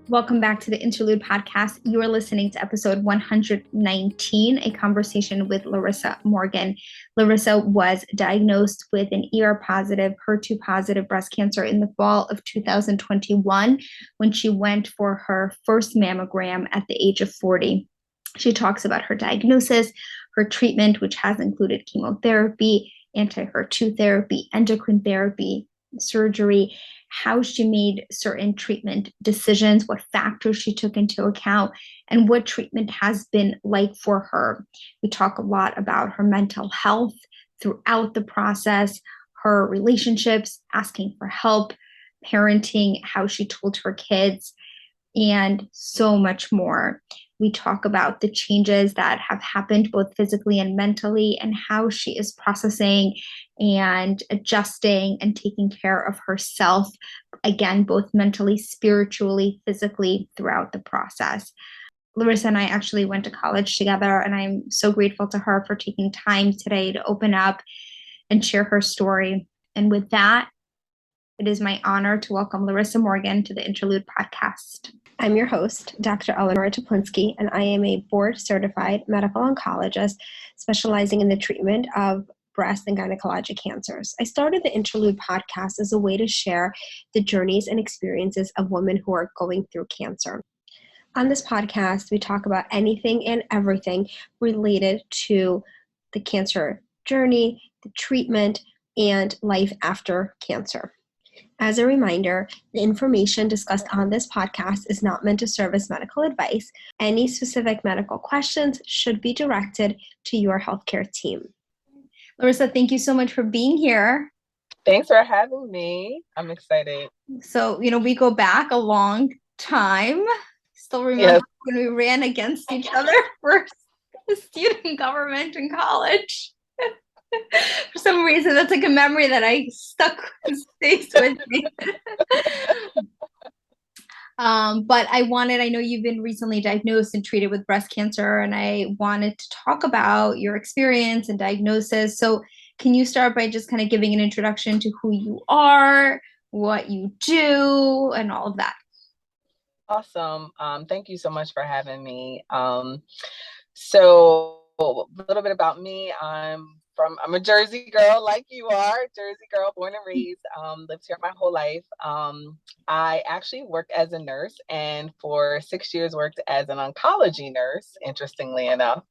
Welcome back to the Interlude podcast. You are listening to episode 119, a conversation with Larissa Morgan. Larissa was diagnosed with an ER-positive, HER2-positive breast cancer in the fall of 2021 when she went for her first mammogram at the age of 40. She talks about her diagnosis, her treatment, which has included chemotherapy, anti-HER2 therapy, endocrine therapy, surgery, how she made certain treatment decisions, what factors she took into account, and what treatment has been like for her. We talk a lot about her mental health throughout the process, her relationships, asking for help, parenting, how she told her kids, and so much more. We talk about the changes that have happened both physically and mentally, and how she is processing and adjusting and taking care of herself, again, both mentally, spiritually, physically throughout the process. Larissa and I actually went to college together, and I'm so grateful to her for taking time today to open up and share her story. And with that, it is my honor to welcome Larissa Morgan to the Interlude podcast. I'm your host, Dr. Eleanor Toplinsky, and I am a board-certified medical oncologist specializing in the treatment of breast and gynecologic cancers. I started the Interlude podcast as a way to share the journeys and experiences of women who are going through cancer. On this podcast, we talk about anything and everything related to the cancer journey, the treatment, and life after cancer. As a reminder, the information discussed on this podcast is not meant to serve as medical advice. Any specific medical questions should be directed to your healthcare team. Larissa, thank you so much for being here. Thanks for having me. I'm excited. So, we go back a long time. Still remember when we ran against each other for student government in college. For some reason, that's like a memory that I stays with me. But I know you've been recently diagnosed and treated with breast cancer, and I wanted to talk about your experience and diagnosis. So can you start by just kind of giving an introduction to who you are, what you do, and all of that? Awesome. Thank you so much for having me. So a little bit about me. I'm a Jersey girl like you are, Jersey girl, born and raised, lived here my whole life. I actually worked as a nurse, and for 6 years worked as an oncology nurse, interestingly enough.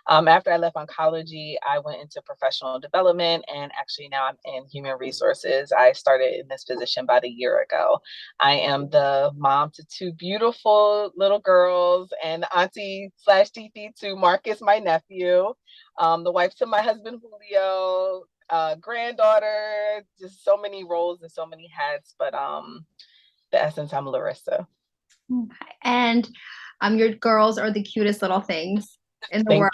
After I left oncology, I went into professional development, and actually now I'm in human resources. I started in this position about a year ago. I am the mom to two beautiful little girls, and auntie / TT to Marcus, my nephew, the wife to my husband, Julio, granddaughter, just so many roles and so many hats. But the essence, I'm Larissa. Okay. And your girls are the cutest little things in the world.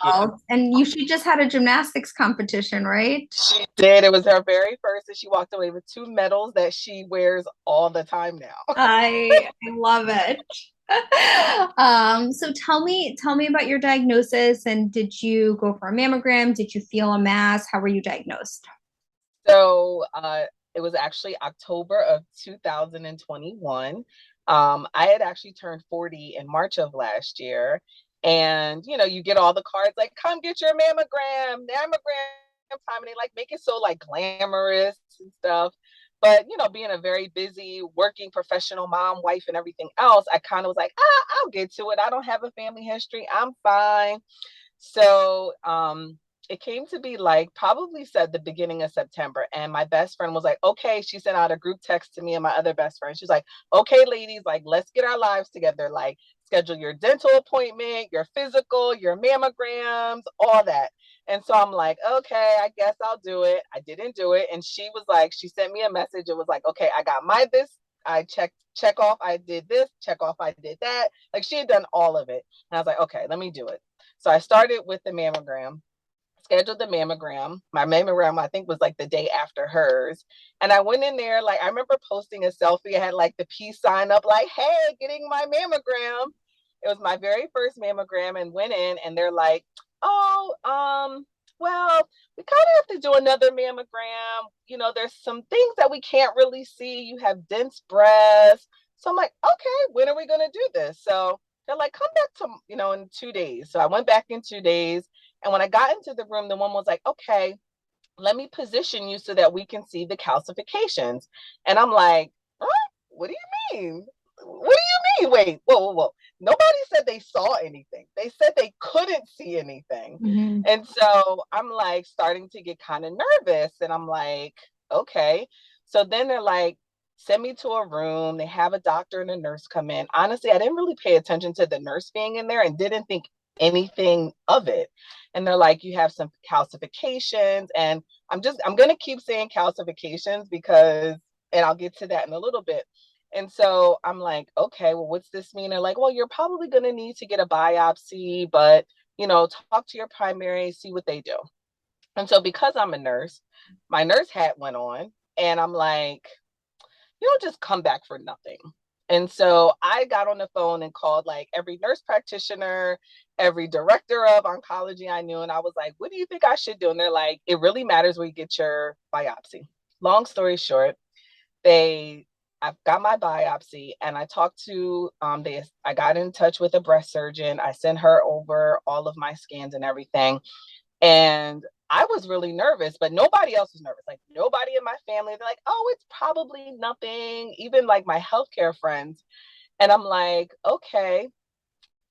You. And she just had a gymnastics competition, right? She did. It was her very first, and she walked away with 2 medals that she wears all the time now. I love it. So tell me about your diagnosis, and did you go for a mammogram? Did you feel a mass? How were you diagnosed? So it was actually October of 2021. I had actually turned 40 in March of last year. And, you get all the cards like, come get your mammogram time. And they make it so glamorous and stuff. But, being a very busy working professional mom, wife, and everything else, I kind of was like, I'll get to it. I don't have a family history. I'm fine. So it came to be probably said the beginning of September. And my best friend was like, okay, she sent out a group text to me and my other best friend. She's like, okay, ladies, let's get our lives together. Schedule your dental appointment, your physical, your mammograms, all that. And so I'm like, okay, I guess I'll do it. I didn't do it. And she was like, she sent me a message. It was like, okay, I got my this. I check off. I did this, check off. I did that. She had done all of it. And I was like, okay, let me do it. So I started with the mammogram, scheduled the mammogram. My mammogram, I think, was the day after hers. And I went in there, I remember posting a selfie. I had the peace sign up, hey, getting my mammogram. It was my very first mammogram, and went in, and they're like, oh, well, we kind of have to do another mammogram. There's some things that we can't really see. You have dense breasts. So I'm like, okay, when are we going to do this? So they're like, come back to, in 2 days. So I went back in 2 days. And when I got into the room, the woman was like, okay, let me position you so that we can see the calcifications. And I'm like, huh? What do you mean? What do you mean? Wait, whoa, whoa, whoa. Nobody said they saw anything. They said they couldn't see anything. Mm-hmm. And so I'm like starting to get kind of nervous. And I'm like, okay. So then they're like, send me to a room. They have a doctor and a nurse come in. Honestly, I didn't really pay attention to the nurse being in there and didn't think anything of it. And they're like, you have some calcifications. And I'm going to keep saying calcifications because, and I'll get to that in a little bit. And so I'm like, okay, well, what's this mean? They're like, well, you're probably going to need to get a biopsy, but, talk to your primary, see what they do. And so because I'm a nurse, my nurse hat went on and I'm like, you don't just come back for nothing. And so I got on the phone and called like every nurse practitioner, every director of oncology I knew. And I was like, what do you think I should do? And they're like, it really matters where you get your biopsy. Long story short, I've got my biopsy and I talked to, I got in touch with a breast surgeon. I sent her over all of my scans and everything. And I was really nervous, but nobody else was nervous. Like nobody in my family, they're like, oh, it's probably nothing. Even like my healthcare friends. And I'm like, okay,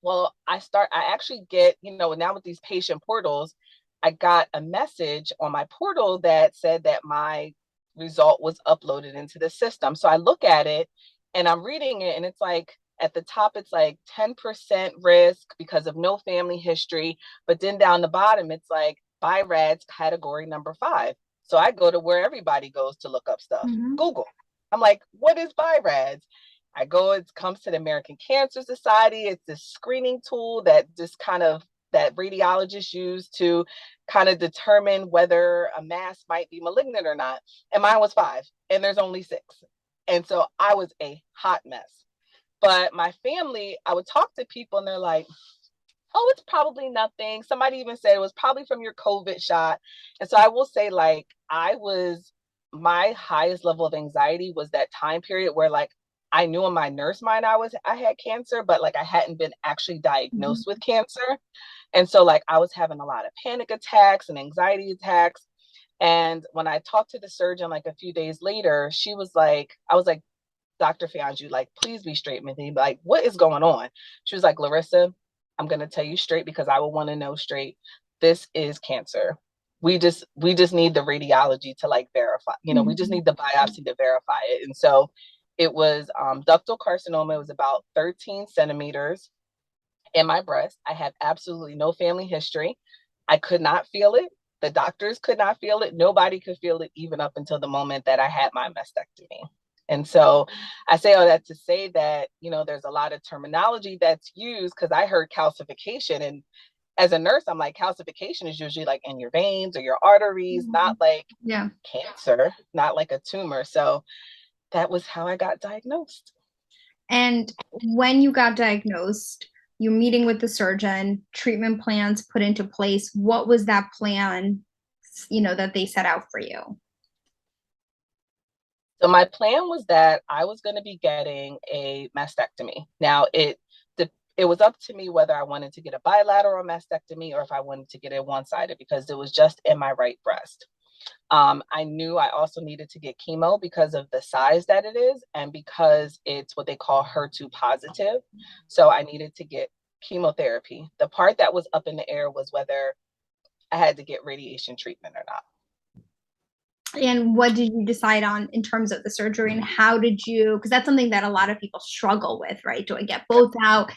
well, I actually get, now with these patient portals, I got a message on my portal that said that my result was uploaded into the system. So I look at it and I'm reading it and it's like, at the top, it's like 10% risk because of no family history. But then down the bottom, it's like BI-RADS category number 5. So I go to where everybody goes to look up stuff, Mm-hmm. Google. I'm like, what is BI-RADS? I go, it comes to the American Cancer Society. It's this screening tool that that radiologists use to kind of determine whether a mass might be malignant or not. And mine was 5 and there's only 6. And so I was a hot mess. But my family, I would talk to people and they're like, oh, it's probably nothing. Somebody even said it was probably from your COVID shot. And so I will say, like, my highest level of anxiety was that time period where, like, I knew in my nurse mind I had cancer, but like I hadn't been actually diagnosed with cancer. And so, like, I was having a lot of panic attacks and anxiety attacks. And when I talked to the surgeon, like a few days later, I was like, Dr. Fianju, like, please be straight with me. Like, what is going on? She was like, Larissa, I'm going to tell you straight because I will want to know straight. This is cancer. We just need the radiology to like verify, we just need the biopsy to verify it. And so it was ductal carcinoma. It was about 13 centimeters in my breast. I had absolutely no family history. I could not feel it. The doctors could not feel it. Nobody could feel it even up until the moment that I had my mastectomy. And so I say all that to say that, there's a lot of terminology that's used because I heard calcification. And as a nurse, I'm like, calcification is usually like in your veins or your arteries, not like cancer, not like a tumor. So that was how I got diagnosed. And when you got diagnosed, you're meeting with the surgeon, treatment plans put into place. What was that plan, that they set out for you? So my plan was that I was going to be getting a mastectomy. Now it was up to me whether I wanted to get a bilateral mastectomy or if I wanted to get it one-sided because it was just in my right breast. I knew I also needed to get chemo because of the size that it is and because it's what they call HER2 positive. So I needed to get chemotherapy. The part that was up in the air was whether I had to get radiation treatment or not. And what did you decide on in terms of the surgery and how did you, because that's something that a lot of people struggle with, right? Do I get both out?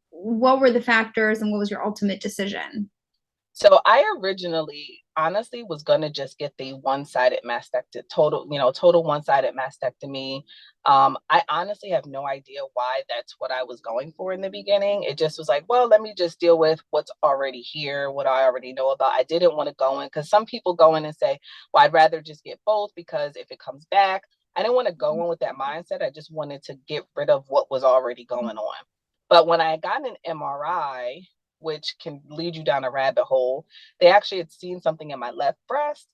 What were the factors and what was your ultimate decision? So I originally honestly was going to just get the one-sided mastectomy, total one-sided mastectomy. I honestly have no idea why that's what I was going for in the beginning. It just was like, well, let me just deal with what's already here, what I already know about. I didn't want to go in because some people go in and say, well, I'd rather just get both because if it comes back, I didn't want to go in with that mindset. I just wanted to get rid of what was already going on. But when I got an MRI, which can lead you down a rabbit hole, they actually had seen something in my left breast.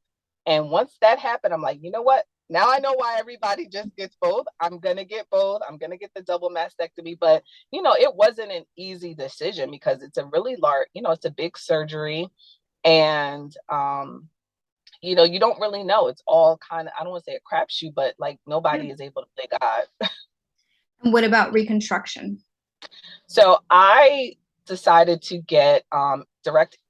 And once that happened, I'm like, you know what? Now I know why everybody just gets both. I'm going to get both. I'm going to get the double mastectomy. But, it wasn't an easy decision because it's a really large, it's a big surgery. And, you don't really know. It's all kind of, I don't want to say a crapshoot, but like nobody is able to play God. And what about reconstruction? So I decided to get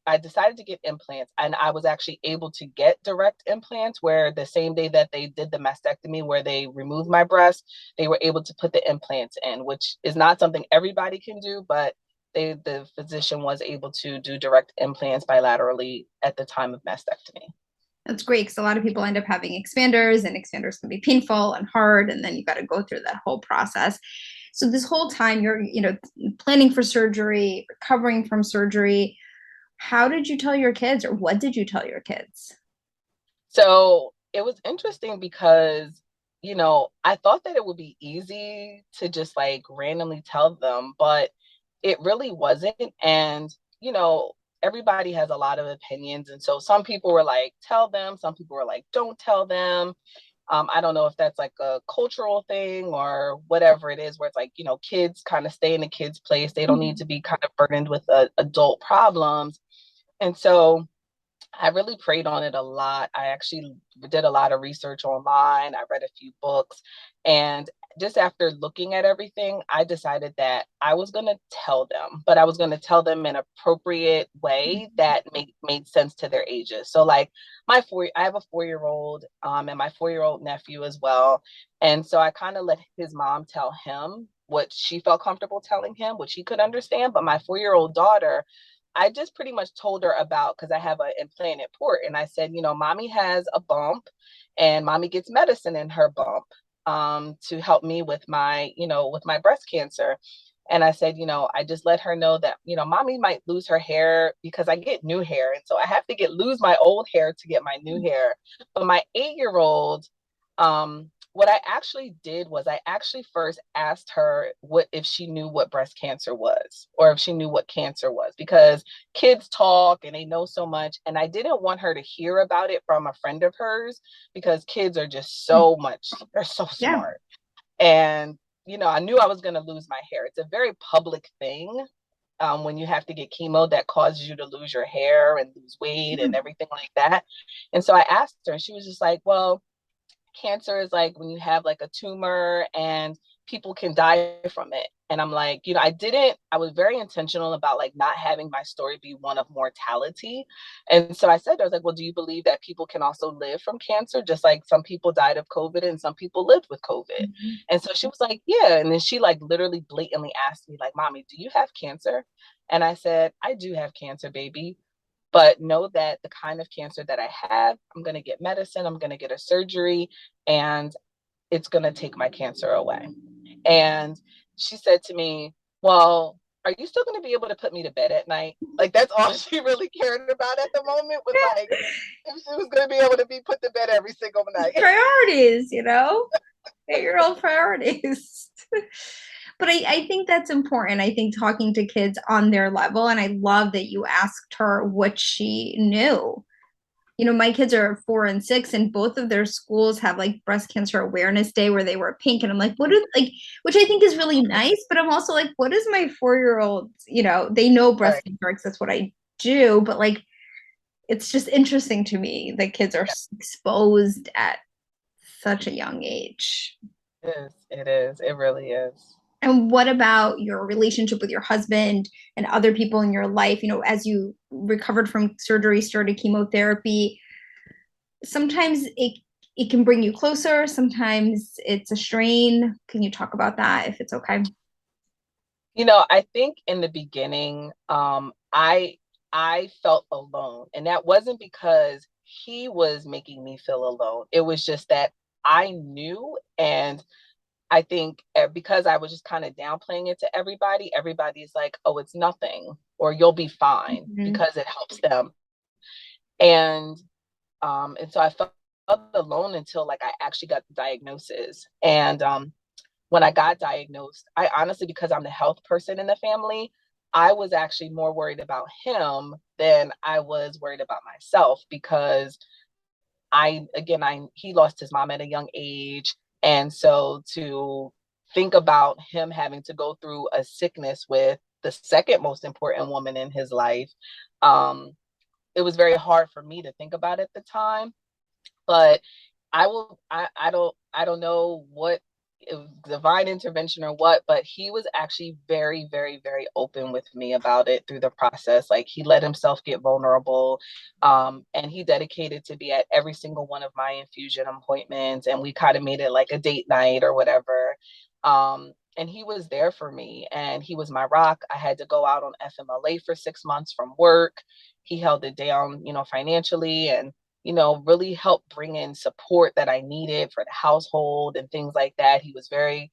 I decided to get implants, and I was actually able to get direct implants where the same day that they did the mastectomy, where they removed my breast, they were able to put the implants in, which is not something everybody can do, but the physician was able to do direct implants bilaterally at the time of mastectomy. That's great because a lot of people end up having expanders, and expanders can be painful and hard, and then you got to go through that whole process. So this whole time you're, planning for surgery, recovering from surgery. How did you tell your kids, or what did you tell your kids? So it was interesting because, I thought that it would be easy to just like randomly tell them, but it really wasn't. And, everybody has a lot of opinions. And so some people were like, tell them. Some people were like, don't tell them. I don't know if that's like a cultural thing or whatever it is, where it's like, kids kind of stay in a kid's place. They don't need to be kind of burdened with adult problems. And so I really prayed on it a lot. I actually did a lot of research online. I read a few books. And just after looking at everything, I decided that I was going to tell them, but I was going to tell them in an appropriate way that made sense to their ages. So like I have a 4-year-old and my 4-year-old nephew as well. And so I kind of let his mom tell him what she felt comfortable telling him, which he could understand. But my 4-year-old daughter, I just pretty much told her about, because I have an implanted port, and I said, mommy has a bump, and mommy gets medicine in her bump to help me with my breast cancer. And I said, I just let her know that, mommy might lose her hair because I get new hair. And so I have to lose my old hair to get my new hair. But my 8-year-old, what I actually did was I actually first asked her if she knew what breast cancer was, or if she knew what cancer was, because kids talk and they know so much. And I didn't want her to hear about it from a friend of hers, because kids are just they're so Yeah. smart. And, I knew I was going to lose my hair. It's a very public thing. When you have to get chemo that causes you to lose your hair and lose weight and everything like that. And so I asked her, and she was just like, well, cancer is like when you have like a tumor and people can die from it. And I'm like, I was very intentional about like not having my story be one of mortality. And so I said, I was like, well, do you believe that people can also live from cancer? Just like some people died of COVID and some people lived with COVID. Mm-hmm. And so she was like, yeah. And then she like literally blatantly asked me like, mommy, do you have cancer? And I said, I do have cancer, baby. But know that the kind of cancer that I have, I'm going to get medicine, I'm going to get a surgery, and it's going to take my cancer away. And she said to me, well, are you still going to be able to put me to bed at night? Like, that's all she really cared about at the moment, was like, if she was going to be able to be put to bed every single night. Priorities, 8-year-old priorities. But I think that's important. I think talking to kids on their level, and I love that you asked her what she knew. My kids are 4 and 6, and both of their schools have like breast cancer awareness day where they wear pink. And I'm like, which I think is really nice, but I'm also like, what is my 4-year-old, they know breast Right. cancer because that's what I do. But like, it's just interesting to me that kids are exposed at such a young age. It is. It is. It really is. And what about your relationship with your husband and other people in your life? As you recovered from surgery, started chemotherapy, sometimes it can bring you closer. Sometimes it's a strain. Can you talk about that if it's okay? I think in the beginning, I felt alone, and that wasn't because he was making me feel alone. It was just that I knew, and I think because I was just kind of downplaying it to everybody, everybody's like, oh, it's nothing, or you'll be fine, Mm-hmm. because it helps them. And and so I felt alone until like I actually got the diagnosis. And when I got diagnosed, I honestly, because I'm the health person in the family, I was actually more worried about him than I was worried about myself, because he lost his mom at a young age. And so to think about him having to go through a sickness with the second most important woman in his life, it was very hard for me to think about at the time. But I don't know what divine intervention or what, but he was actually very, very, very open with me about it through the process. Like, he let himself get vulnerable, and he dedicated to be at every single one of my infusion appointments, and we kind of made it like a date night or whatever. And he was there for me, and he was my rock. I had to go out on FMLA for 6 months from work. He held it down, financially, and really helped bring in support that I needed for the household and things like that. He was very,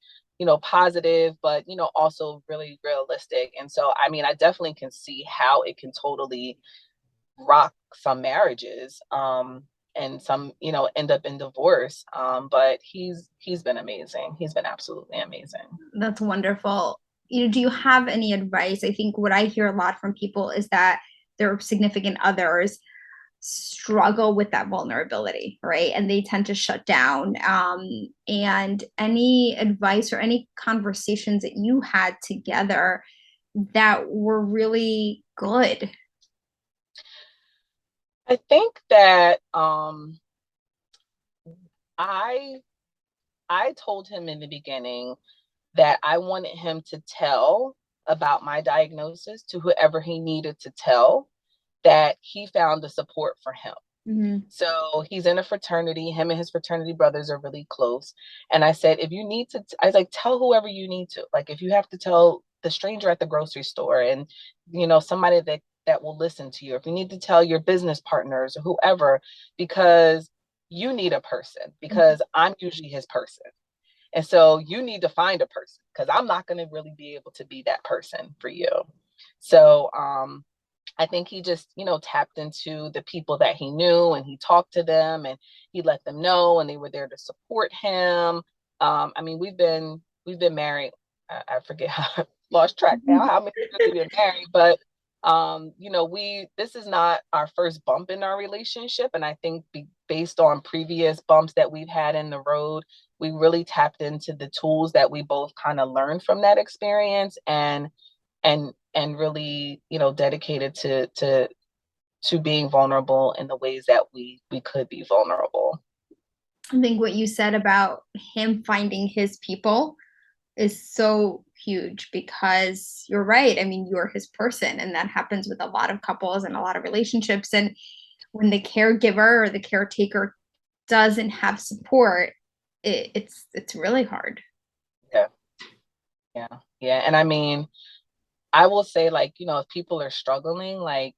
positive, but, also really realistic. And so, I mean, I definitely can see how it can totally rock some marriages, and some, end up in divorce. But he's been amazing. He's been absolutely amazing. That's wonderful. Do you have any advice? I think what I hear a lot from people is that their significant others struggle with that vulnerability, right? And they tend to shut down. And any advice or any conversations that you had together that were really good? I think that I I told him in the beginning that I wanted him to tell about my diagnosis to whoever he needed to tell, that he found the support for him. Mm-hmm. So he's in a fraternity. Him and his fraternity brothers are really close. And I said, if you need to, I was like, tell whoever you need to. Like, if you have to tell the stranger at the grocery store, and, somebody that will listen to you. If you need to tell your business partners or whoever, because you need a person, because I'm usually his person. And so you need to find a person, because I'm not going to really be able to be that person for you. So, I think he just, tapped into the people that he knew, and he talked to them, and he let them know, and they were there to support him. I mean, we've been married. I forget how I lost track now how many years we've been married, but this is not our first bump in our relationship, and I think based on previous bumps that we've had in the road, we really tapped into the tools that we both kind of learned from that experience, and really, dedicated to being vulnerable in the ways that we could be vulnerable. I think what you said about him finding his people is so huge, because you're right. I mean, you're his person, and that happens with a lot of couples and a lot of relationships. And when the caregiver or the caretaker doesn't have support, it's really hard. Yeah, yeah, yeah. And I mean, I will say, like, if people are struggling, like,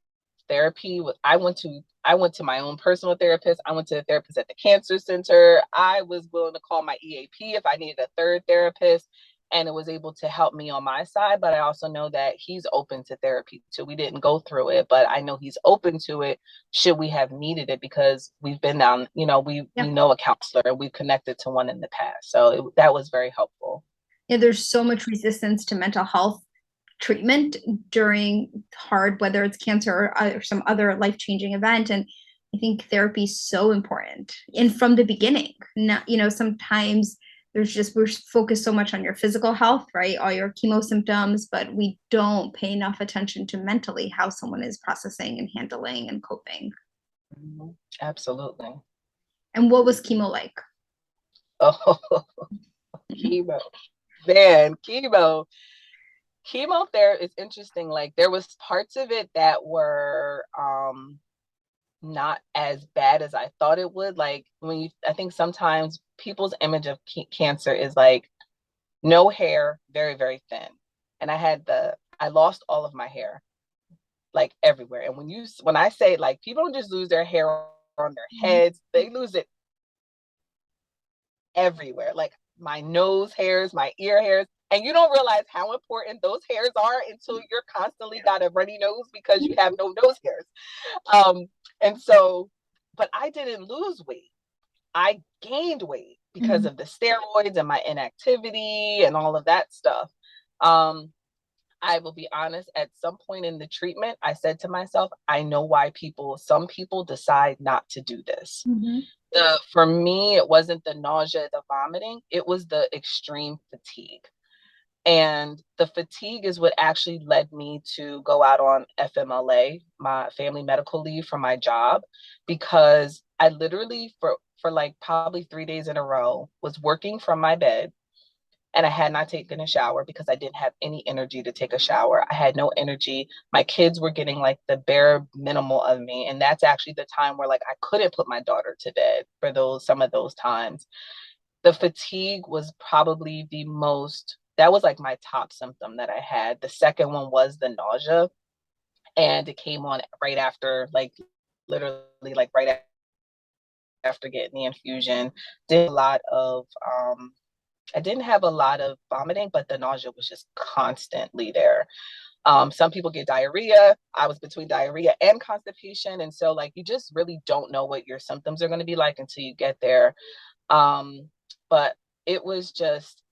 therapy, I went to my own personal therapist. I went to a therapist at the cancer center. I was willing to call my EAP if I needed a third therapist, and it was able to help me on my side. But I also know that he's open to therapy too. We didn't go through it, but I know he's open to it should we have needed it, because we've been down, we know a counselor, and we've connected to one in the past. So that was very helpful. Yeah, there's so much resistance to mental health treatment during hard, whether it's cancer or some other life-changing event. And I think therapy is so important. And from the beginning, not, sometimes we're focused so much on your physical health, right? All your chemo symptoms, but we don't pay enough attention to mentally how someone is processing and handling and coping. Mm-hmm. Absolutely. And what was chemo like? Oh, chemo. Man, chemotherapy is interesting. Like, there was parts of it that were not as bad as I thought it would. Like, I think sometimes people's image of cancer is like no hair, very, very thin. And I lost all of my hair, like, everywhere. And when I say, like, people don't just lose their hair on their heads, they lose it everywhere. Like, my nose hairs, my ear hairs. And you don't realize how important those hairs are until you're constantly got a runny nose because you have no nose hairs. And so, but I didn't lose weight. I gained weight because of the steroids and my inactivity and all of that stuff. I will be honest, at some point in the treatment, I said to myself, I know why some people decide not to do this. Mm-hmm. For me, it wasn't the nausea, the vomiting, it was the extreme fatigue. And the fatigue is what actually led me to go out on FMLA, my family medical leave from my job, because I literally, for like probably 3 days in a row, was working from my bed, and I had not taken a shower because I didn't have any energy to take a shower. I had no energy. My kids were getting like the bare minimal of me. And that's actually the time where like I couldn't put my daughter to bed for some of those times. The fatigue was probably that was like my top symptom that I had. The second one was the nausea. And it came on right after, like literally like right after getting the infusion. Did a lot of I didn't have a lot of vomiting, but the nausea was just constantly there. Some people get diarrhea. I was between diarrhea and constipation. And so like, you just really don't know what your symptoms are going to be like until you get there. But it was,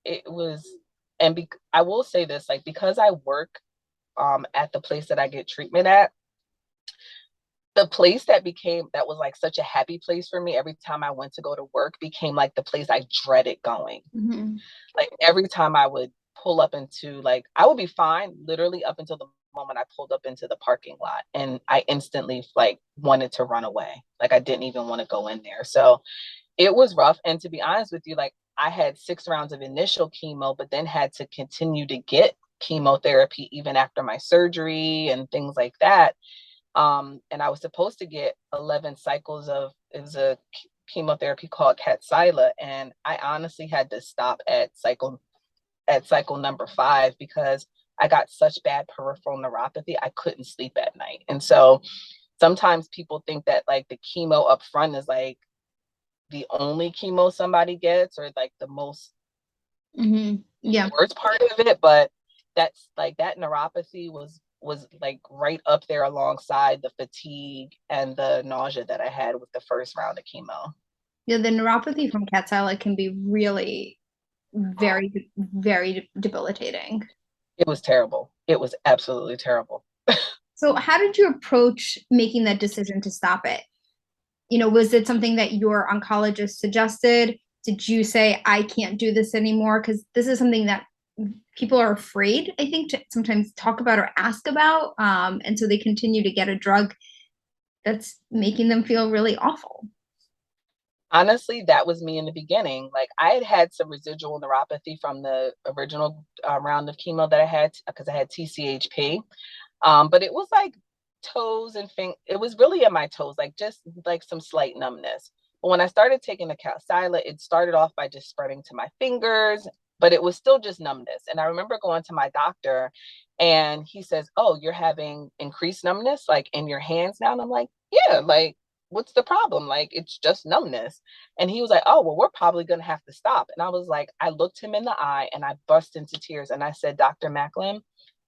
I will say this, like, because I work at the place that I get treatment at, the place that was like such a happy place for me every time I went to go to work became like the place I dreaded going. Mm-hmm. Like every time I would pull up into, like, I would be fine literally up until the moment I pulled up into the parking lot, and I instantly like wanted to run away. Like I didn't even want to go in there. So it was rough. And to be honest with you, like I had 6 rounds of initial chemo, but then had to continue to get chemotherapy even after my surgery and things like that. And I was supposed to get 11 cycles of, it was a chemotherapy called Kadcyla, and I honestly had to stop at cycle number 5 because I got such bad peripheral neuropathy I couldn't sleep at night. And so sometimes people think that like the chemo up front is like the only chemo somebody gets, or like the most Mm-hmm. Yeah. worst part of it, but that's like that neuropathy was like right up there alongside the fatigue and the nausea that I had with the first round of chemo. Yeah, the neuropathy from Kadcyla can be really very, very debilitating. It was terrible. It was absolutely terrible. So, how did you approach making that decision to stop it? Was it something that your oncologist suggested? Did you say, I can't do this anymore? Because this is something that people are afraid, I think, to sometimes talk about or ask about. And so they continue to get a drug that's making them feel really awful. Honestly, that was me in the beginning. Like I had had some residual neuropathy from the original round of chemo that I had because I had TCHP. But it was like toes and it was really in my toes, like just like some slight numbness. But when I started taking the Kadcyla, it started off by just spreading to my fingers, but it was still just numbness. And I remember going to my doctor, and he says, "Oh, you're having increased numbness like in your hands now." And I'm like, "Yeah, like what's the problem? Like it's just numbness." And he was like, "Oh, well, we're probably gonna have to stop." And I was like, I looked him in the eye and I burst into tears and I said, "Dr. Macklin,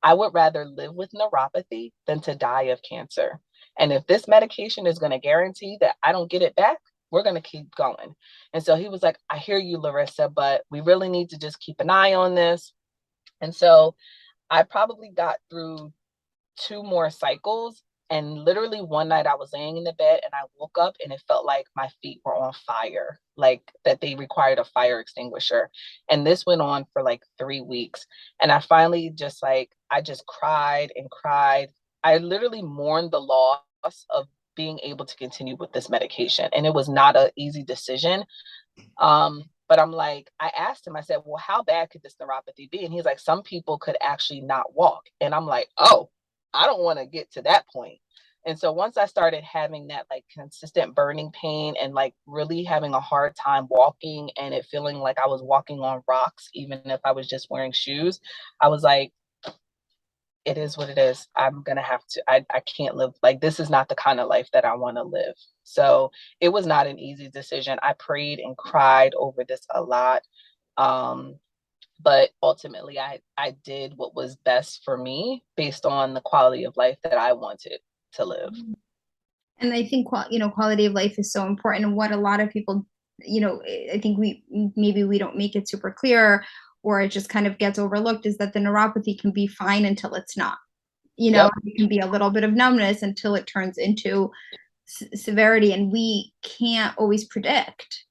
I would rather live with neuropathy than to die of cancer. And if this medication is going to guarantee that I don't get it back, we're going to keep going." And so he was like, "I hear you, Larissa, but we really need to just keep an eye on this." And so I probably got through 2 more cycles. And literally one night I was laying in the bed and I woke up and it felt like my feet were on fire, like that they required a fire extinguisher. And this went on for like 3 weeks. And I finally I just cried and cried. I literally mourned the loss of being able to continue with this medication. And it was not an easy decision. But I'm like, I asked him, I said, "Well, how bad could this neuropathy be?" And he's like, "Some people could actually not walk." And I'm like, "Oh, I don't want to get to that point." And so once I started having that like consistent burning pain and like really having a hard time walking and it feeling like I was walking on rocks, even if I was just wearing shoes, I was like, it is what it is. I'm going to have to, I can't live like this is not the kind of life that I want to live. So it was not an easy decision. I prayed and cried over this a lot. Um, but ultimately I did what was best for me based on the quality of life that I wanted to live. And I think quality of life is so important. And what a lot of people, I think we don't make it super clear, or it just kind of gets overlooked, is that the neuropathy can be fine until it's not. Yep. It can be a little bit of numbness until it turns into severity, and we can't always predict,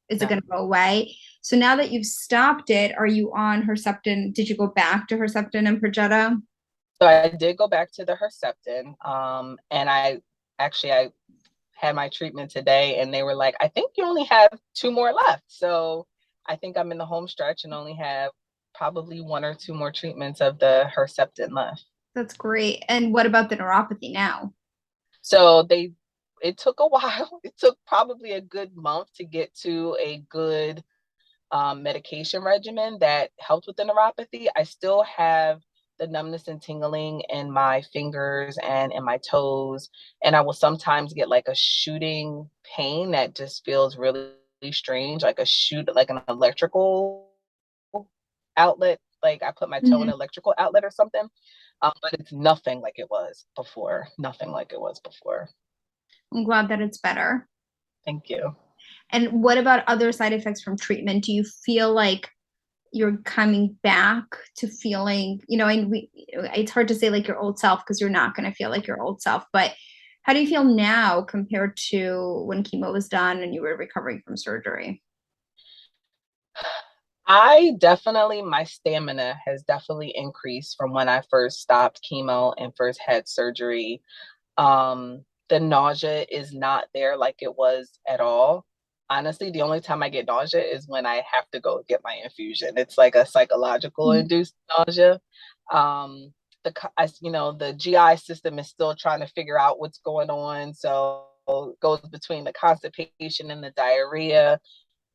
is it No. going to go away? So now that you've stopped it, are you on Herceptin? Did you go back to Herceptin and Perjeta? So I did go back to the Herceptin, and I had my treatment today, and they were like, I think you only have 2 more left. So I think I'm in the home stretch and only have probably 1 or 2 more treatments of the Herceptin left. That's great. And what about the neuropathy now? So it took a while. It took probably a good month to get to a good medication regimen that helped with the neuropathy. I still have the numbness and tingling in my fingers and in my toes. And I will sometimes get like a shooting pain that just feels really, really strange, like like an electrical outlet. Like I put my toe in Mm-hmm. an electrical outlet or something. But it's nothing like it was before. Nothing like it was before. I'm glad that it's better. Thank you. And what about other side effects from treatment? Do you feel like you're coming back to feeling, and it's hard to say like your old self because you're not going to feel like your old self, but how do you feel now compared to when chemo was done and you were recovering from surgery? My stamina has definitely increased from when I first stopped chemo and first had surgery. The nausea is not there like it was at all. Honestly, the only time I get nausea is when I have to go get my infusion. It's like a psychological Mhm. induced nausea. Um, the GI system is still trying to figure out what's going on. So it goes between the constipation and the diarrhea.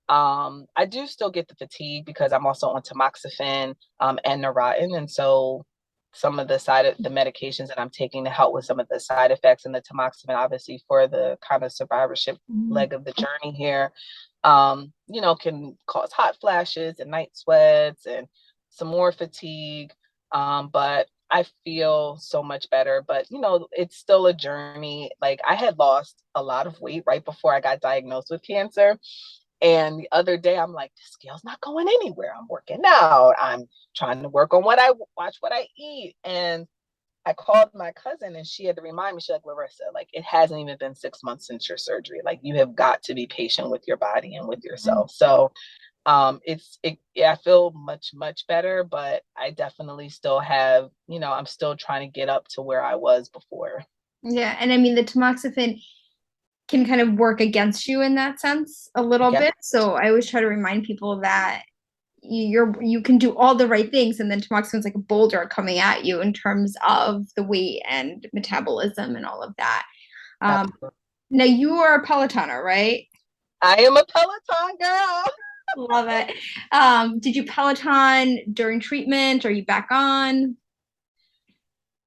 I do still get the fatigue because I'm also on tamoxifen and Neurontin, and so some of the medications that I'm taking to help with some of the side effects, and the tamoxifen obviously for the kind of survivorship leg of the journey here, can cause hot flashes and night sweats and some more fatigue. But I feel so much better. But it's still a journey. Like I had lost a lot of weight right before I got diagnosed with cancer. And the other day, I'm like, the scale's not going anywhere. I'm working out. I'm trying to work on watch what I eat. And I called my cousin and she had to remind me, she's like, Larissa, like it hasn't even been 6 months since your surgery. Like you have got to be patient with your body and with yourself. So I feel much, much better, but I definitely still have, I'm still trying to get up to where I was before. Yeah, and I mean the tamoxifen can kind of work against you in that sense a little Yeah, bit. So I always try to remind people that you can do all the right things, and then tamoxifen like a boulder coming at you in terms of the weight and metabolism and all of that. Um, absolutely. Now you are a Pelotoner, right? I am a Peloton girl. Love it. Did you Peloton during treatment? Are you back on?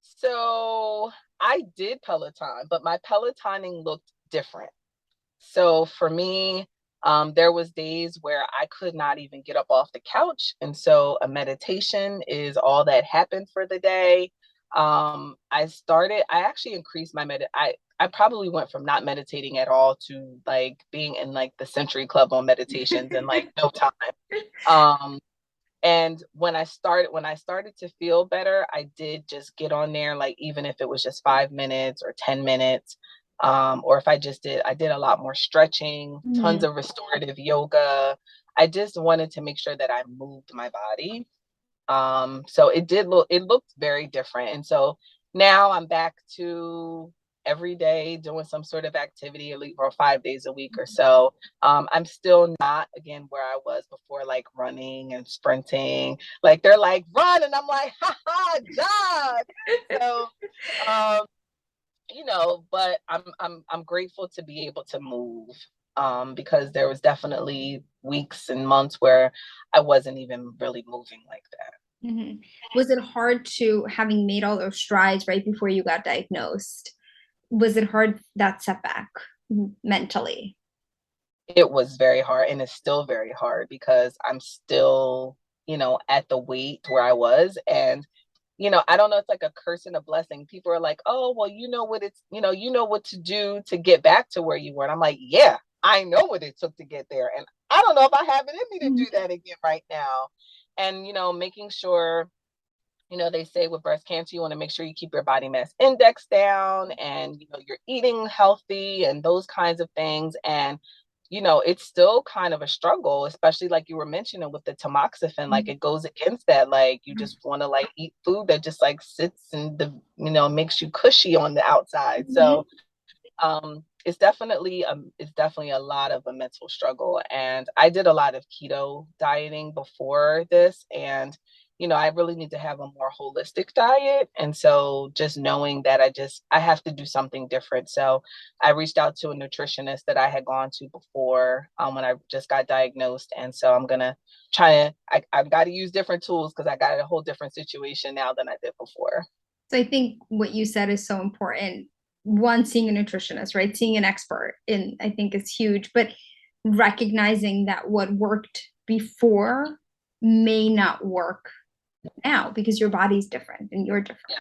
So I did Peloton, but my Pelotoning looked different. So for me, there was days where I could not even get up off the couch. And so a meditation is all that happened for the day. I actually increased I probably went from not meditating at all to like being in like the Century Club on meditations in like no time. Um, and when I started to feel better, I did just get on there, like even if it was just 5 minutes or 10 minutes. Or if I did a lot more stretching, tons Mhm. of restorative yoga. I just wanted to make sure that I moved my body. So it looked very different. And so now I'm back to every day doing some sort of activity, at least for 5 days a week or so. I'm still not again where I was before, like running and sprinting. Like they're like run, and I'm like, ha ha, jog. So um, but I'm grateful to be able to move. Because there was definitely weeks and months where I wasn't even really moving like that. Mhm. Was it hard to, having made all those strides right before you got diagnosed? Was it hard, that setback, mentally? It was very hard, and it's still very hard because I'm still, at the weight where I was. And, I don't know, it's like a curse and a blessing. People are like, oh, well, you know what to do to get back to where you were. And I'm like, yeah, I know what it took to get there. And I don't know if I have it in me to do that again right now. And, making sure, they say with breast cancer, you want to make sure you keep your body mass index down and, you're eating healthy and those kinds of things. And, it's still kind of a struggle, especially like you were mentioning with the tamoxifen, like it goes against that. Like you just want to like eat food that just like sits and, makes you cushy on the outside. Mhm. So it's definitely a lot of a mental struggle. And I did a lot of keto dieting before this, and I really need to have a more holistic diet. And so just knowing that I have to do something different. So I reached out to a nutritionist that I had gone to before, when I just got diagnosed. And so I'm gonna I've got to use different tools because I got a whole different situation now than I did before. So I think what you said is so important. One, seeing a nutritionist, right? Seeing an expert in, I think is huge, but recognizing that what worked before may not work now because your body's different and you're different.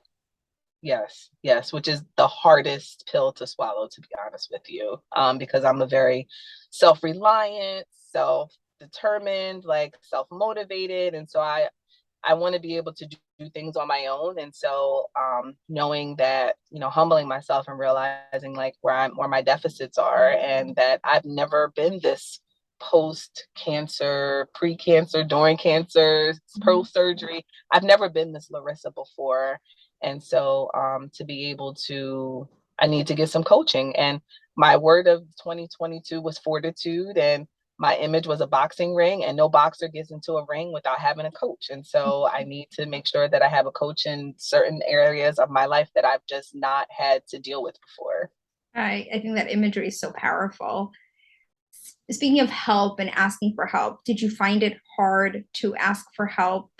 Yes, yes, which is the hardest pill to swallow, to be honest with you, because I'm a very self-reliant, self-determined, like self-motivated, and so I want to be able to do things on my own. And so, knowing that, humbling myself and realizing like where my deficits are, and that I've never been this post cancer, pre cancer, during cancer, post surgery. I've never been this Larissa before. And so, to be able to, I need to get some coaching. And my word of 2022 was fortitude. And my image was a boxing ring, and no boxer gets into a ring without having a coach. And so I need to make sure that I have a coach in certain areas of my life that I've just not had to deal with before. I think that imagery is so powerful. Speaking of help and asking for help, did you find it hard to ask for help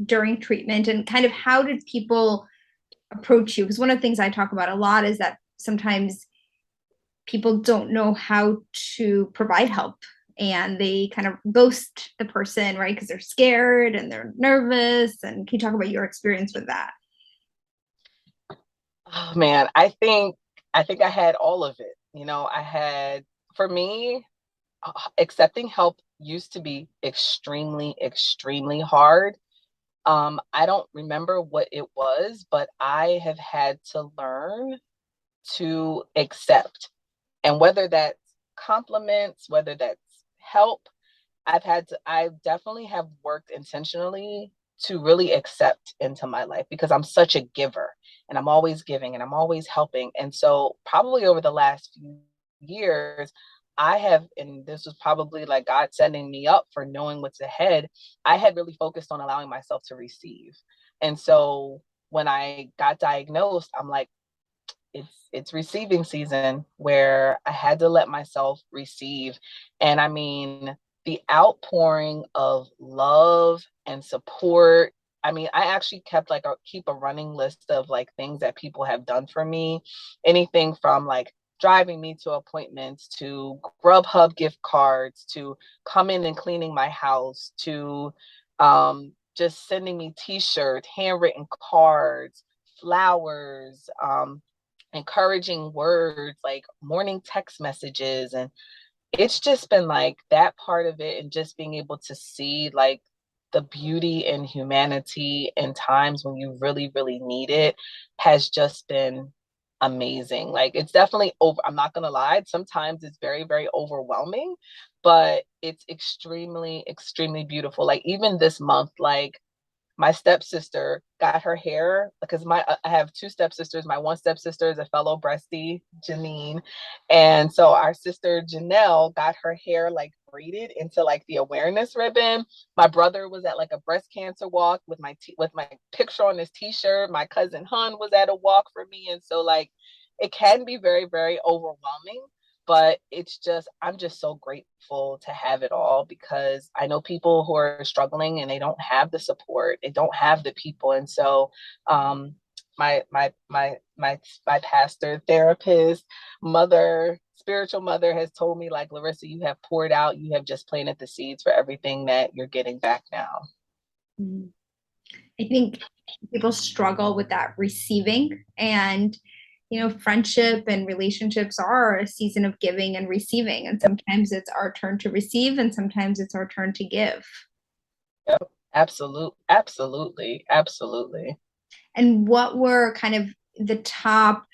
during treatment? And kind of how did people approach you? Because one of the things I talk about a lot is that sometimes people don't know how to provide help and they kind of ghost the person, right? Because they're scared and they're nervous. And can you talk about your experience with that? Oh man, I think I had all of it. I had, for me, accepting help used to be extremely, extremely hard. I don't remember what it was, but I have had to learn to accept. And whether that's compliments, whether that's help, I definitely have worked intentionally to really accept into my life because I'm such a giver and I'm always giving and I'm always helping. And so, probably over the last few years, and this was probably like God setting me up for knowing what's ahead. I had really focused on allowing myself to receive. And so, when I got diagnosed, I'm like, it's receiving season where I had to let myself receive. And I mean, the outpouring of love and support. I mean, I actually keep a running list of like things that people have done for me. Anything from like driving me to appointments, to Grubhub gift cards, to coming and cleaning my house, to just sending me t-shirts, handwritten cards, flowers, encouraging words, like morning text messages. And it's just been like that part of it, and just being able to see like the beauty and humanity in times when you really, really need it has just been amazing. Like it's definitely over. I'm not gonna lie. Sometimes it's very, very overwhelming, but it's extremely, extremely beautiful. Like even this month, like my stepsister got her hair, because I have two stepsisters. My one stepsister is a fellow breastie, Janine, and so our sister Janelle got her hair like braided into like the awareness ribbon. My brother was at like a breast cancer walk with my picture on his t-shirt. My cousin Hun was at a walk for me, and so like it can be very, very overwhelming, but I'm just so grateful to have it all, because I know people who are struggling and they don't have the support, they don't have the people. And so um my pastor, therapist, mother, spiritual mother has told me like, Larissa, you have poured out, you have just planted the seeds for everything that you're getting back now. I think people struggle with that receiving, and friendship and relationships are a season of giving and receiving, and sometimes it's our turn to receive and sometimes it's our turn to give. Yep, Absolutely. And what were kind of the top,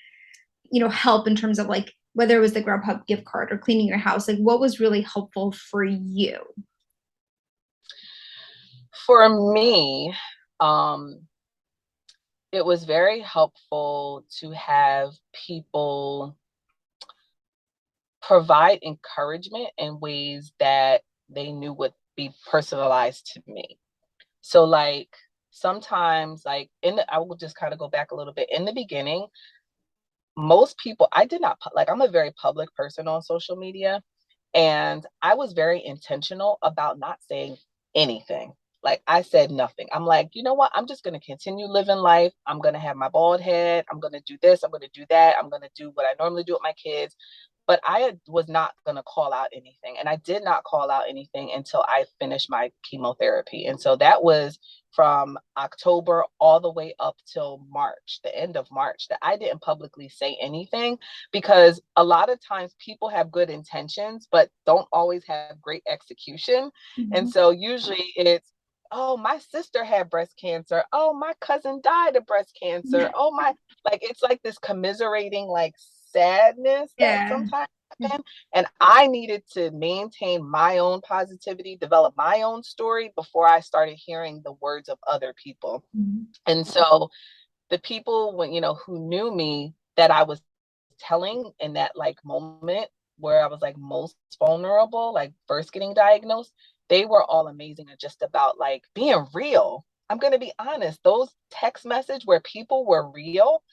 help in terms of like whether it was the Grubhub gift card or cleaning your house, like what was really helpful for you? For me, um, it was very helpful to have people provide encouragement in ways that they knew would be personalized to me. So like sometimes like I will just kind of go back a little bit. In the beginning, most people, I did not like, I'm a very public person on social media, and I was very intentional about not saying anything. Like I said nothing. I'm like, you know what? I'm just going to continue living life. I'm going to have my bald head. I'm going to do this. I'm going to do that. I'm going to do what I normally do with my kids. But I was not going to call out anything. And I did not call out anything until I finished my chemotherapy. And so that was from October all the way up till March, the end of March, that I didn't publicly say anything, because a lot of times people have good intentions, but don't always have great execution. And Mm-hmm. so usually it's, oh, my sister had breast cancer. Oh, my cousin died of breast cancer. Oh, my, like, it's like this commiserating, like, sadness that Yeah. sometimes happen. And I needed to maintain my own positivity, develop my own story before I started hearing the words of other people. Mm-hmm. And so the people when who knew me that I was telling in that like moment where I was like most vulnerable, like first getting diagnosed, they were all amazing and just about like being real. I'm going to be honest, those text messages where people were real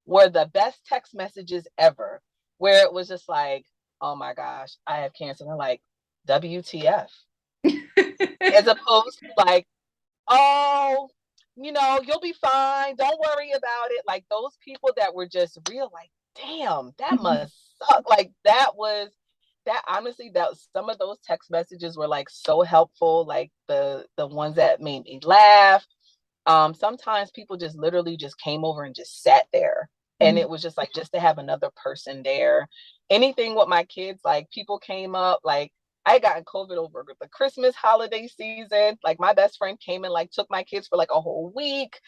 were the best text messages ever, where it was just like, oh my gosh, I have cancer. And I'm like, WTF. As opposed to like, oh, you'll be fine. Don't worry about it. Like those people that were just real, like, damn, that must suck. Like that honestly, that some of those text messages were like so helpful, like the ones that made me laugh. Sometimes people just literally just came over and just sat there. And Mm-hmm. it was just like just to have another person there. Anything with my kids, like people came up, like I had gotten COVID over the Christmas holiday season. Like my best friend came and like took my kids for like a whole week.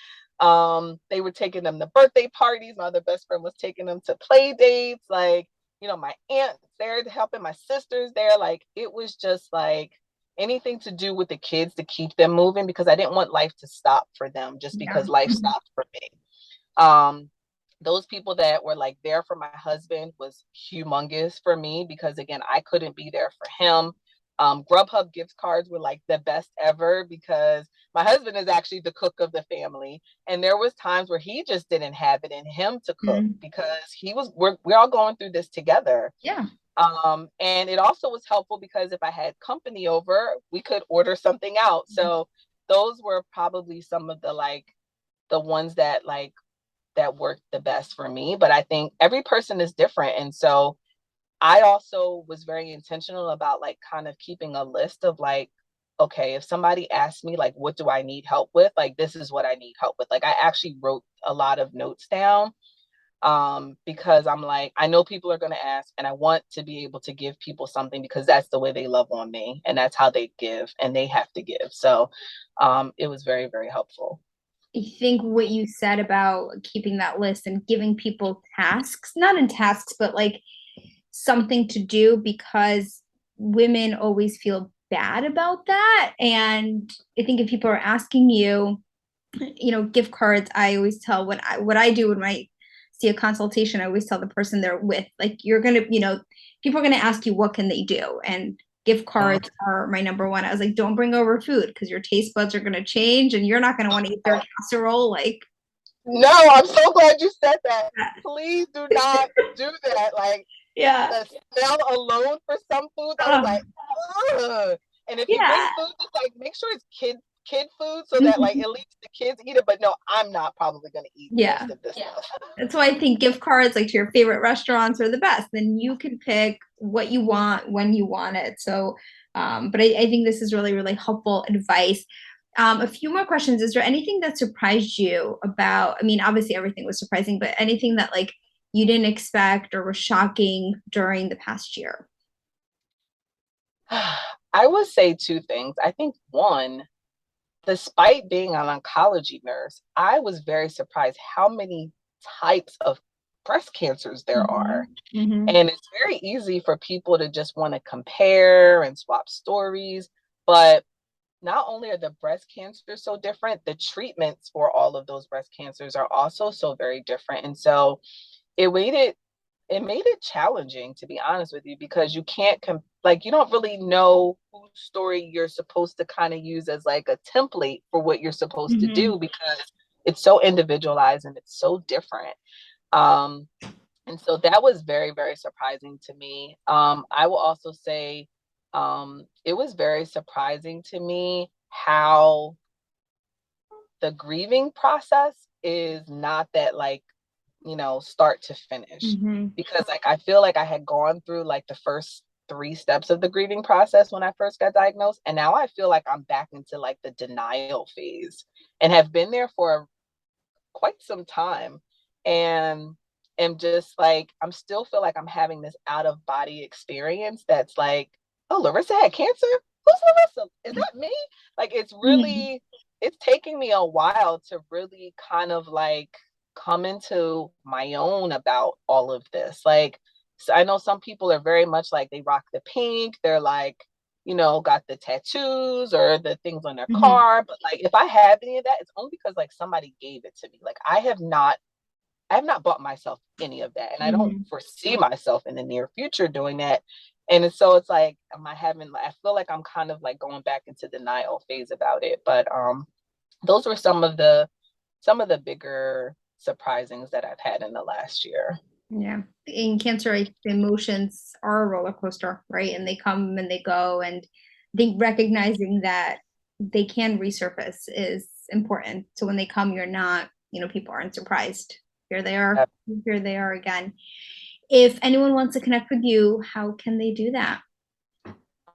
They were taking them to birthday parties. My other best friend was taking them to play dates. Like, my aunt's there helping, my sister's there. Like it was just like anything to do with the kids to keep them moving, because I didn't want life to stop for them just Yeah. because life stopped for me. Um, those people that were like there for my husband was humongous for me, because again, I couldn't be there for him. Grubhub gift cards were like the best ever, because my husband is actually the cook of the family, and there was times where he just didn't have it in him to cook, Mm-hmm. because we're all going through this together. Yeah. And it also was helpful because if I had company over, we could order something out. So those were probably some of the like the ones that like that worked the best for me. But I think every person is different. And so I also was very intentional about like kind of keeping a list of like, okay, if somebody asks me like, what do I need help with? Like, this is what I need help with. Like, I actually wrote a lot of notes down, because I'm like, I know people are going to ask, and I want to be able to give people something, because that's the way they love on me, and that's how they give, and they have to give. So it was very, very helpful. I think what you said about keeping that list and giving people tasks, not in tasks, but like something to do, because women always feel bad about that. And I think if people are asking you, gift cards, I always tell what I do when I see a consultation, I always tell the person they're with, like, you're gonna, people are gonna ask you what can they do, and gift cards are my number one. I was like, don't bring over food because your taste buds are gonna change and you're not gonna want to eat their casserole. Like, No, I'm so glad you said that. Please do not do that. Like yeah, the smell alone for some foods, I was uh, like, ugh. And if you bring yeah. food, just like make sure it's kid food, so that like Mhm. at least the kids eat it. But no, I'm not probably gonna eat Yeah. most of this stuff. That's why I think gift cards, like to your favorite restaurants, are the best. Then you can pick what you want when you want it. So, but I think this is really, really helpful advice. A few more questions. Is there anything that surprised you about? I mean, obviously everything was surprising, but anything that like you didn't expect or was shocking during the past year? I would say two things. I think one, despite being an oncology nurse, I was very surprised how many types of breast cancers there are. And it's very easy for people to just want to compare and swap stories. But not only are the breast cancers so different, the treatments for all of those breast cancers are also so very different. And so it made it challenging, to be honest with you, because you can't like you don't really know whose story you're supposed to kind of use as like a template for what you're supposed to do, because it's so individualized and it's so different. um and so that was very, very surprising to me. I will also say it was very surprising to me how the grieving process is not that like, start to finish. Because like I feel like I had gone through like the first 3 steps of the grieving process when I first got diagnosed. And now I feel like I'm back into like the denial phase and have been there for quite some time. And am just like, I'm still feel like I'm having this out of body experience that's like, oh, Larissa had cancer? Who's Larissa? Is that me? Like, it's taking me a while to really kind of like come into my own about all of this. Like, so I know some people are very much like they rock the pink. They're like, got the tattoos or the things on their car. But like, if I have any of that, it's only because like somebody gave it to me. Like I have not bought myself any of that. And I don't foresee myself in the near future doing that. And so it's like, I feel like I'm kind of like going back into denial phase about it. But those were some of the bigger surprisings that I've had in the last year. Yeah. In cancer, the emotions are a roller coaster, right? And they come and they go. And I think recognizing that they can resurface is important. So when they come, you're not, people aren't surprised. Here they are. Here they are again. If anyone wants to connect with you, how can they do that?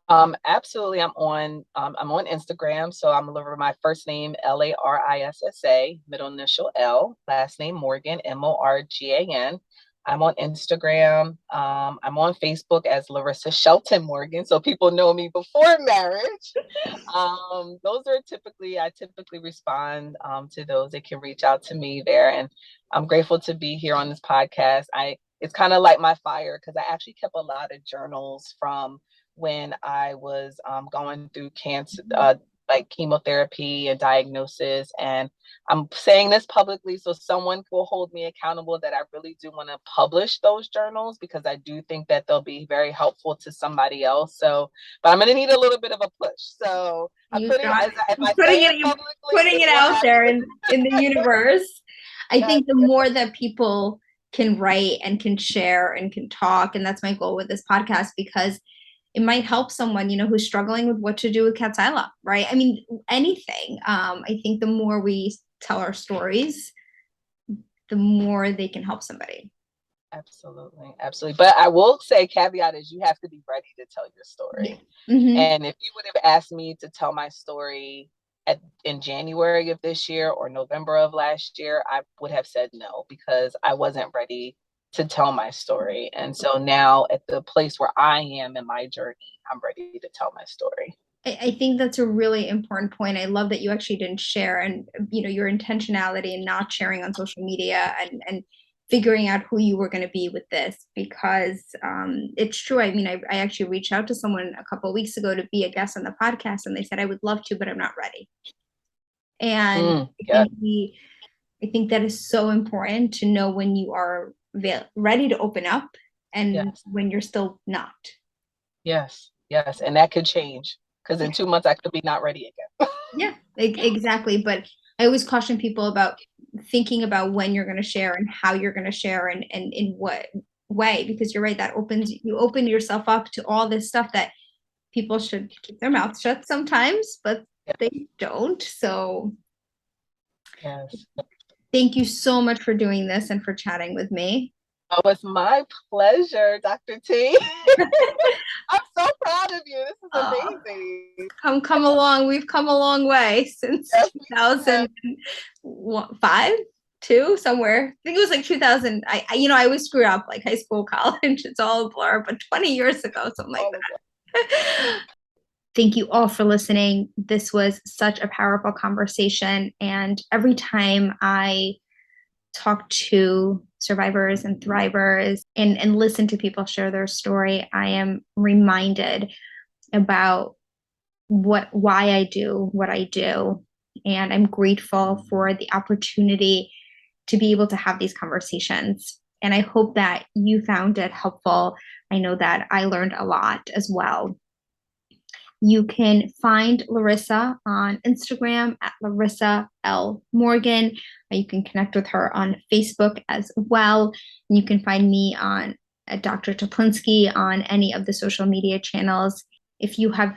Absolutely. I'm on Instagram. So my first name, Larissa, middle initial L, last name Morgan, Morgan. I'm on Instagram. I'm on Facebook as Larissa Shelton Morgan. So people know me before marriage. I typically respond to those. They can reach out to me there. And I'm grateful to be here on this podcast. It's kind of like my fire because I actually kept a lot of journals from when I was going through cancer, like chemotherapy and diagnosis. And I'm saying this publicly so someone will hold me accountable that I really do want to publish those journals because I do think that they'll be very helpful to somebody else. So, but I'm going to need a little bit of a push. So I'm putting it out there in the universe. I think the more that people can write and can share and can talk, and that's my goal with this podcast, because it might help someone, who's struggling with what to do with Kadcyla, right? I mean, anything. I think the more we tell our stories, the more they can help somebody. Absolutely. Absolutely. But I will say caveat is you have to be ready to tell your story. And if you would have asked me to tell my story in January of this year or November of last year, I would have said no because I wasn't ready to tell my story. And so now at the place where I am in my journey, I'm ready to tell my story. I think that's a really important point. I love that you actually didn't share, and your intentionality in not sharing on social media and figuring out who you were going to be with this, because it's true. I mean, I actually reached out to someone a couple of weeks ago to be a guest on the podcast, and they said I would love to, but I'm not ready. And I think that is so important to know when you are ready to open up and when you're still not. Yes. And that could change because in 2 months I could be not ready again. Yeah, exactly. But I always caution people about thinking about when you're going to share and how you're going to share and in what way, because you're right, that you open yourself up to all this stuff that people should keep their mouths shut sometimes, but they don't. So thank you so much for doing this and for chatting with me. Oh, it's my pleasure, Dr. T. I'm so proud of you. This is amazing. Come along. We've come a long way since 2005, somewhere. I think it was like 2000. I always screw up like high school, college. It's all a blur, but 20 years ago, something like that. Thank you all for listening. This was such a powerful conversation. And every time I talk to survivors and thrivers and listen to people share their story, I am reminded about why I do what I do. And I'm grateful for the opportunity to be able to have these conversations. And I hope that you found it helpful. I know that I learned a lot as well. You can find Larissa on Instagram at Larissa L. Morgan. You can connect with her on Facebook as well. And you can find me on Dr. Toplinsky on any of the social media channels. If you have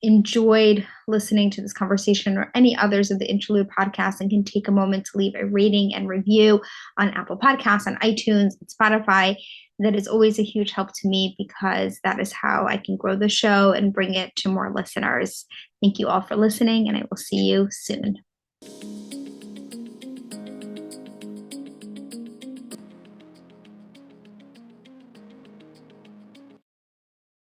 enjoyed listening to this conversation or any others of the Interlude podcast and can take a moment to leave a rating and review on Apple Podcasts, on iTunes, and Spotify, that is always a huge help to me because that is how I can grow the show and bring it to more listeners. Thank you all for listening, and I will see you soon.